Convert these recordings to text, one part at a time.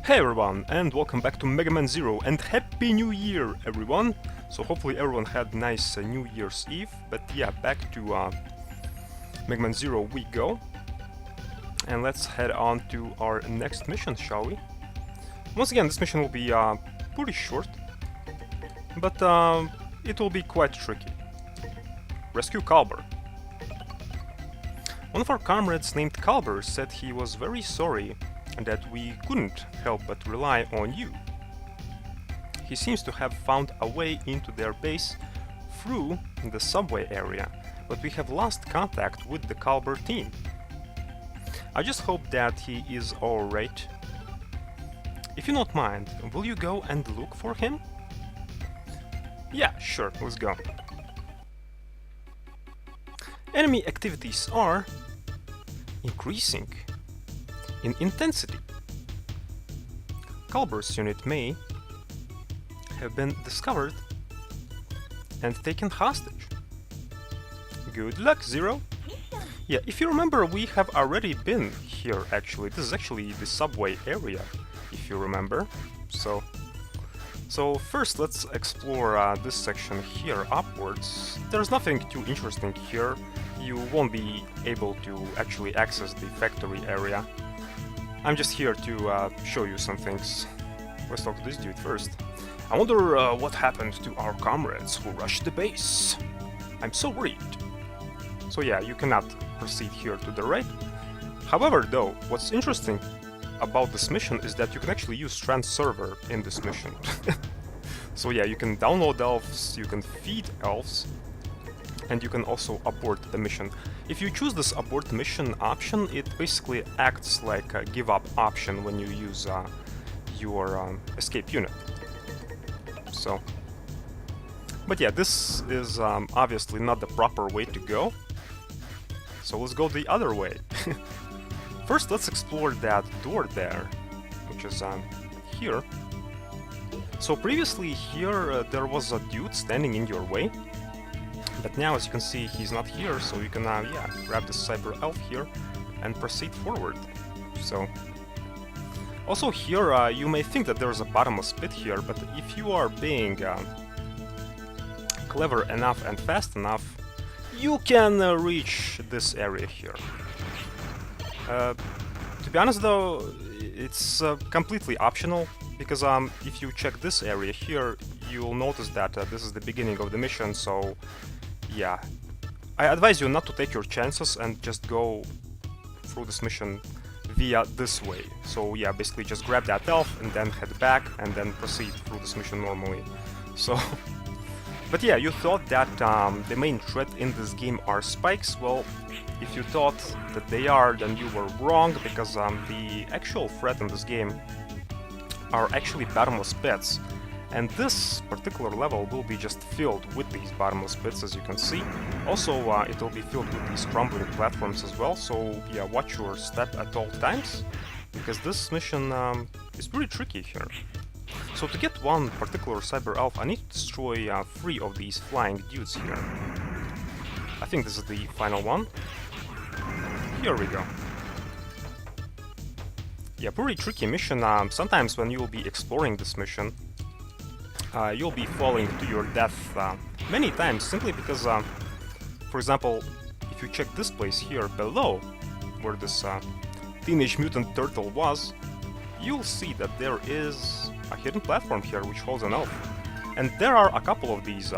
Hey everyone, and welcome back to Mega Man Zero, and Happy New Year everyone! So hopefully everyone had a nice New Year's Eve, but yeah, back to Mega Man Zero we go. And let's head on to our next mission, shall we? Once again, this mission will be pretty short, but it will be quite tricky. Rescue Calber. One of our comrades named Calber said he was very sorry and that we couldn't help but rely on you. He seems to have found a way into their base through the subway area, but we have lost contact with the Calber team. I just hope that he is alright. If you don't mind, will you go and look for him? Yeah, sure, let's go. Enemy activities are increasing in intensity. Calber's unit may have been discovered and taken hostage. Good luck, Zero. Yeah, if you remember, we have already been here actually. This is actually the subway area, if you remember. So first let's explore this section here upwards. There's nothing too interesting here. You won't be able to actually access the factory area. I'm just here to show you some things. Let's talk to this dude first. I wonder what happened to our comrades who rushed the base. I'm so worried. So yeah, you cannot proceed here to the right. However though, what's interesting about this mission is that you can actually use Trans Server in this mission. So yeah, you can download elves, you can feed elves, and you can also abort the mission. If you choose this abort mission option, it basically acts like a give up option when you use your escape unit. So, but yeah, this is obviously not the proper way to go. So let's go the other way. First, let's explore that door there, which is here. So previously here there was a dude standing in your way. But now, as you can see, he's not here, so you can, yeah, grab the Cyber Elf here and proceed forward. So, also here, you may think that there's a bottomless pit here, but if you are being clever enough and fast enough, you can reach this area here. To be honest though, it's completely optional, because if you check this area here, you'll notice that this is the beginning of the mission, so yeah, I advise you not to take your chances and just go through this mission via this way. So yeah, basically just grab that elf and then head back and then proceed through this mission normally. So, but yeah, you thought that the main threat in this game are spikes. Well, if you thought that they are, then you were wrong, because the actual threat in this game are actually bottomless pits. And this particular level will be just filled with these bottomless pits, as you can see. Also, it will be filled with these crumbling platforms as well, so yeah, watch your step at all times, because this mission is pretty tricky here. So to get one particular Cyber Elf, I need to destroy 3 of these flying dudes here. I think this is the final one. Here we go. Yeah, pretty tricky mission. Sometimes when you'll be exploring this mission, you'll be falling to your death many times, simply because, for example, if you check this place here below, where this Teenage Mutant Turtle was, you'll see that there is a hidden platform here which holds an elf. And there are a couple of these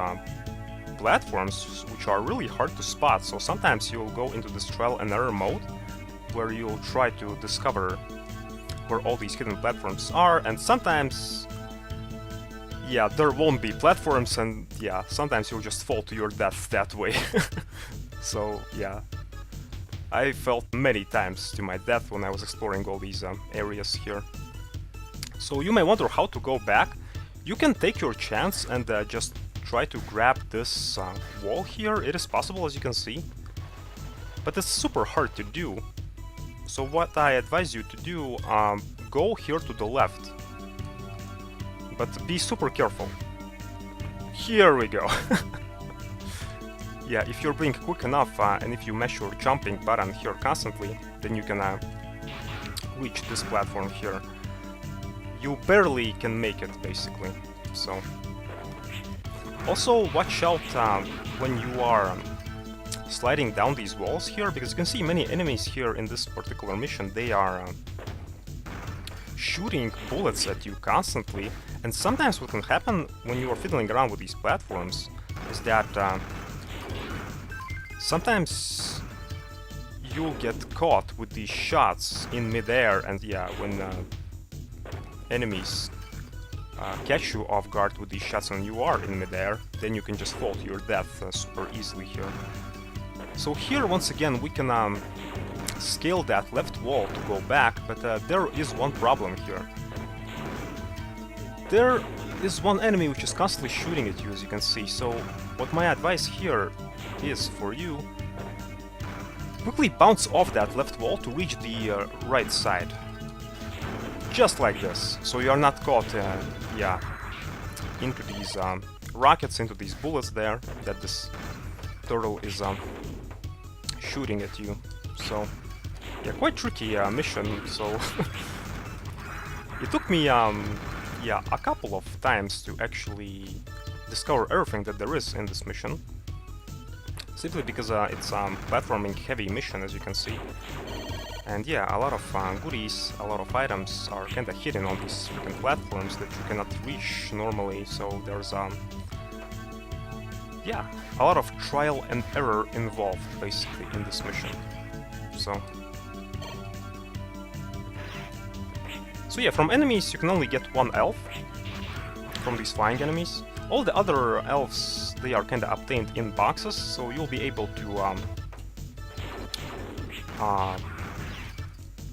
platforms which are really hard to spot, so sometimes you'll go into this trial and error mode, where you'll try to discover where all these hidden platforms are, and sometimes, yeah, there won't be platforms, and yeah, sometimes you'll just fall to your death that way. So yeah, I felt many times to my death when I was exploring all these areas here. So you may wonder how to go back. You can take your chance and just try to grab this wall here. It is possible, as you can see, but it's super hard to do. So what I advise you to do, go here to the left. But be super careful. Here we go. Yeah, if you're being quick enough and if you mash your jumping button here constantly, then you can reach this platform here. you barely can make it, basically. So, also watch out when you are sliding down these walls here, because you can see many enemies here in this particular mission. They are shooting bullets at you constantly, and sometimes what can happen when you are fiddling around with these platforms is that sometimes you'll get caught with these shots in midair, and yeah, when enemies catch you off guard with these shots and you are in midair, then you can just fall to your death super easily here. So here, once again, we can scale that left wall to go back, but there is one problem here. There is one enemy which is constantly shooting at you, as you can see, so what my advice here is for you: quickly bounce off that left wall to reach the right side. Just like this, so you are not caught, yeah, into these rockets, into these bullets there that this turtle is shooting at you. So, yeah, quite tricky mission, so it took me, yeah, a couple of times to actually discover everything that there is in this mission. Simply because it's a platforming heavy mission, as you can see. And yeah, a lot of goodies, a lot of items are kinda hidden on these freaking platforms that you cannot reach normally, so there's yeah, a lot of trial and error involved, basically, in this mission. So yeah, from enemies you can only get one elf, from these flying enemies. All the other elves, they are kinda obtained in boxes, so you'll be able to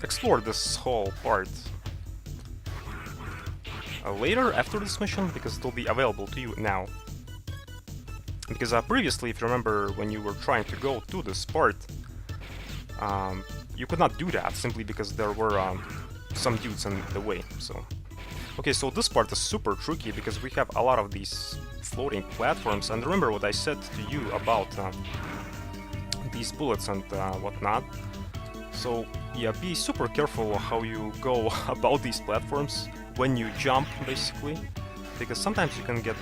explore this whole part later, after this mission, because it will be available to you now. Because previously, if you remember, when you were trying to go to this part, you could not do that, simply because there were some dudes in the way, so... Okay, so this part is super tricky, because we have a lot of these floating platforms, and remember what I said to you about these bullets and whatnot. So, yeah, be super careful how you go about these platforms when you jump, basically, because sometimes you can get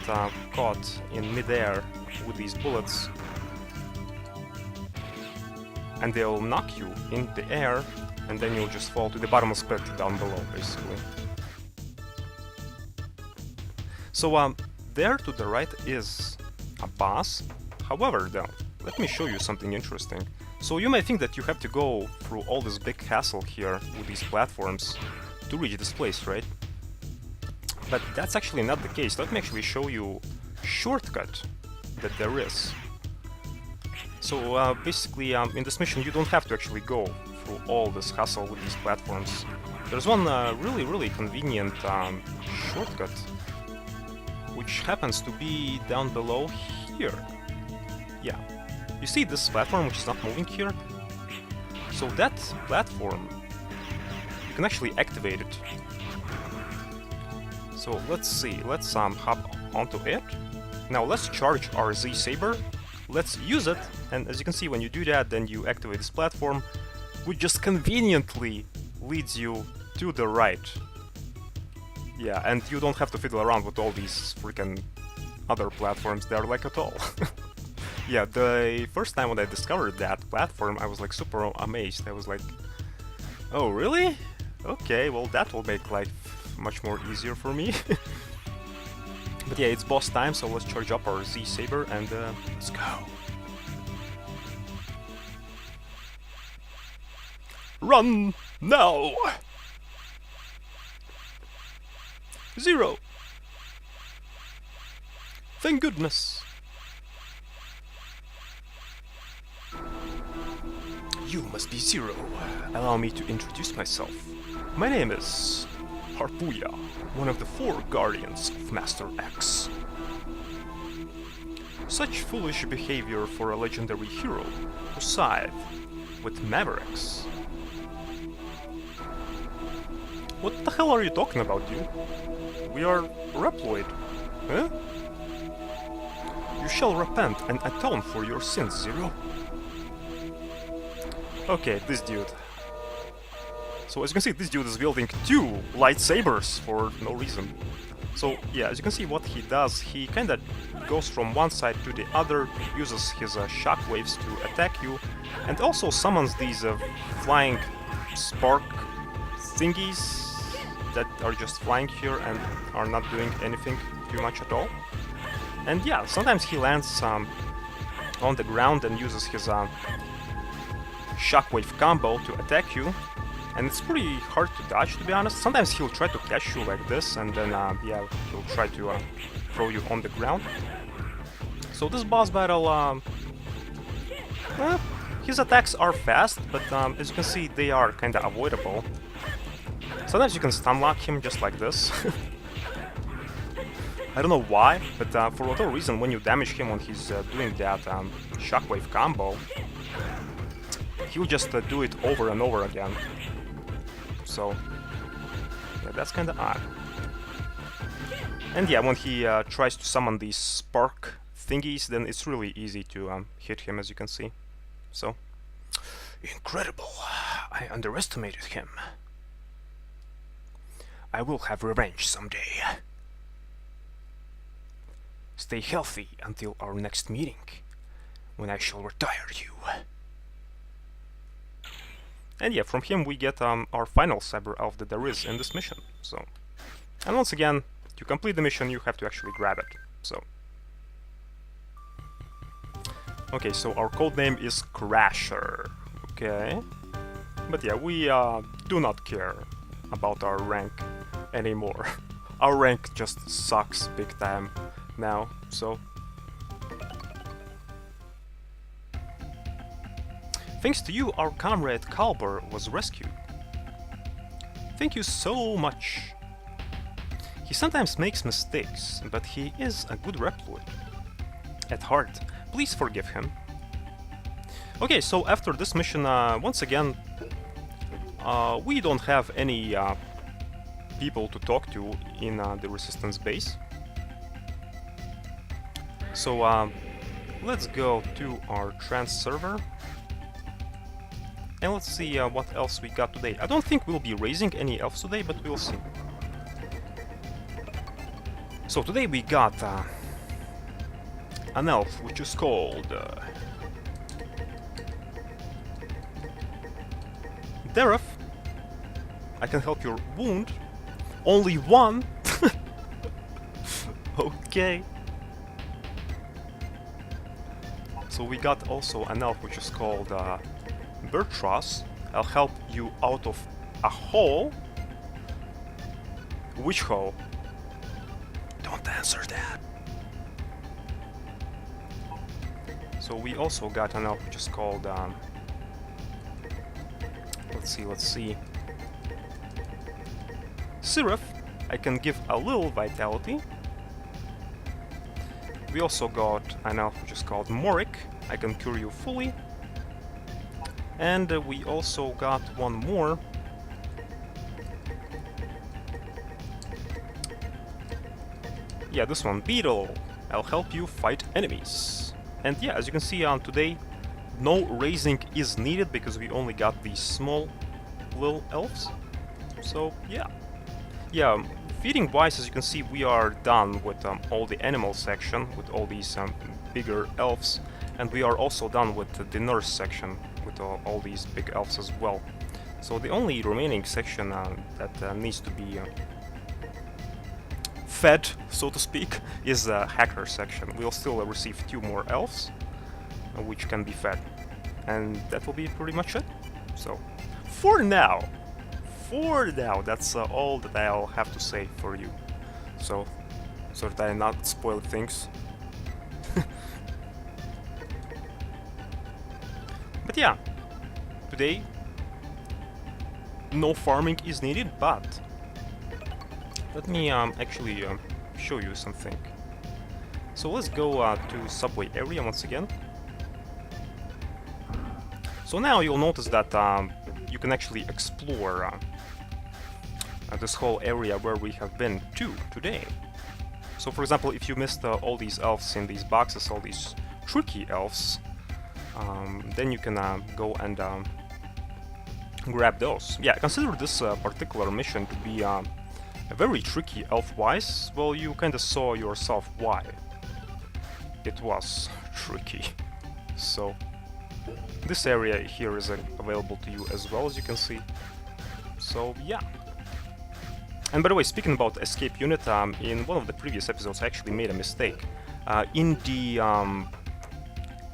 caught in midair with these bullets, and they'll knock you in the air, and then you'll just fall to the bottomless pit down below, basically. So, there to the right is a boss. However, though, let me show you something interesting. So you may think that you have to go through all this big castle here with these platforms to reach this place, right? But that's actually not the case. Let me actually show you a shortcut that there is. So basically, in this mission you don't have to actually go through all this hassle with these platforms. There's one really convenient shortcut, which happens to be down below here. Yeah. You see this platform which is not moving here? So that platform, you can actually activate it. So let's see, let's hop onto it. Now let's charge our Z Saber, let's use it, and as you can see, when you do that, then you activate this platform, which just conveniently leads you to the right. Yeah, and you don't have to fiddle around with all these freaking other platforms there, like, at all. Yeah, the first time when I discovered that platform, I was like super amazed. I was like, oh really? Okay, well that will make life much more easier for me. But yeah, it's boss time, so let's charge up our Z Saber and let's go. Run now! 0. Thank goodness. You must be 0. Allow me to introduce myself. My name is Harpuya, one of the 4 guardians of Master X. Such foolish behavior for a legendary hero who side with Mavericks. What the hell are you talking about, dude? We are Reploid, huh? You shall repent and atone for your sins, 0. Okay, this dude. So as you can see, this dude is wielding 2 lightsabers for no reason. So yeah, as you can see what he does, he kinda goes from one side to the other, uses his shockwaves to attack you, and also summons these flying spark thingies that are just flying here and are not doing anything too much at all. And yeah, sometimes he lands on the ground and uses his shockwave combo to attack you, and it's pretty hard to dodge, to be honest. Sometimes he'll try to catch you like this, and then yeah, he'll try to throw you on the ground. So this boss battle, his attacks are fast, but as you can see, they are kinda avoidable. Sometimes you can stun lock him just like this. I don't know why, but for whatever reason, when you damage him when he's doing that shockwave combo, he'll just do it over and over again. So, yeah, that's kinda odd. And yeah, when he tries to summon these spark thingies, then it's really easy to hit him, as you can see. So, incredible! I underestimated him. I will have revenge someday. Stay healthy until our next meeting, when I shall retire you. And yeah, from him we get our final cyber elf that there is in this mission. So, and once again, to complete the mission you have to actually grab it. So, okay, so our code name is Crasher. Okay, but yeah, we do not care about our rank anymore. Our rank just sucks big time now, so... Thanks to you, our comrade Kalber was rescued. Thank you so much. He sometimes makes mistakes, but he is a good reploid. At heart, please forgive him. Okay, so after this mission, once again, we don't have any people to talk to in the Resistance base. So let's go to our trans server. And let's see what else we got today. I don't think we'll be raising any elves today, but we'll see. So today we got an elf, which is called Deref. I can help your wound. Only one? Okay. So we got also an elf, which is called Bertras. I'll help you out of a hole. Which hole? Don't answer that. So we also got an elf which is called let's see. Sirif. I can give a little vitality. We also got an elf which is called Morik. I can cure you fully. And we also got one more. Yeah, this one, Beetle. I'll help you fight enemies. And yeah, as you can see today, no raising is needed because we only got these small little elves. So yeah. Yeah, feeding wise, as you can see, we are done with all the animal section, with all these bigger elves. And we are also done with the nurse section, with all these big elves as well. So the only remaining section that needs to be fed, so to speak, is the hacker section. We'll still receive 2 more elves, which can be fed. And that will be pretty much it. So, for now, that's all that I'll have to say for you. So that I not spoil things. But yeah, today no farming is needed, but let me actually show you something. So let's go to subway area once again. So now you'll notice that you can actually explore this whole area where we have been today. So for example, if you missed all these elves in these boxes, all these tricky elves, then you can go and grab those. Yeah, consider this particular mission to be very tricky elf-wise. Well, you kinda saw yourself why it was tricky. So, this area here is available to you as well, as you can see. So, yeah. And by the way, speaking about escape unit, in one of the previous episodes I actually made a mistake. In the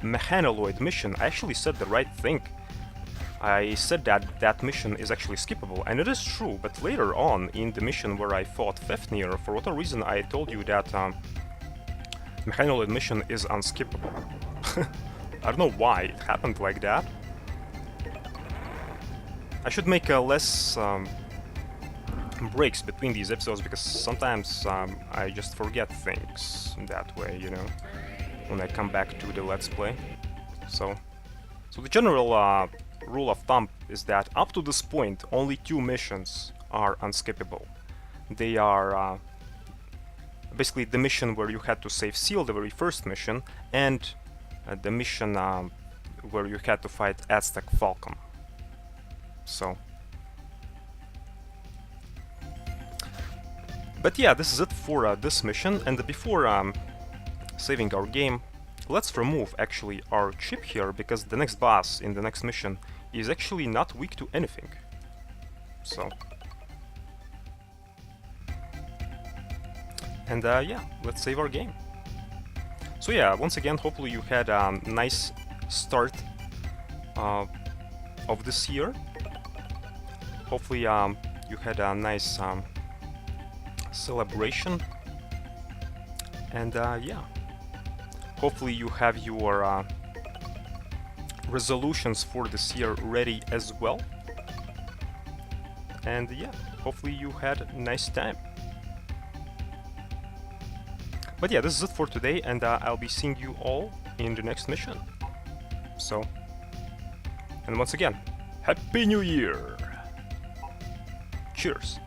Mechanaloid mission, I actually said the right thing. I said that that mission is actually skippable, and it is true, but later on in the mission where I fought Fafnir, for whatever reason I told you that Mechanaloid mission is unskippable. I don't know why it happened like that. I should make less breaks between these episodes, because sometimes I just forget things that way, you know, when I come back to the Let's Play. So the general rule of thumb is that up to this point only 2 missions are unskippable. They are basically the mission where you had to save Seal, the very first mission, and the mission where you had to fight Aztec Falcon. So, but yeah, this is it for this mission, and before saving our game, let's remove actually our chip here, because the next boss in the next mission is actually not weak to anything. So, and yeah, let's save our game. So yeah, once again, hopefully you had a nice start of this year. Hopefully you had a nice celebration, and yeah, hopefully you have your resolutions for this year ready as well, and yeah, hopefully you had a nice time. But yeah, this is it for today, and I'll be seeing you all in the next mission. So, and once again, Happy New Year! Cheers!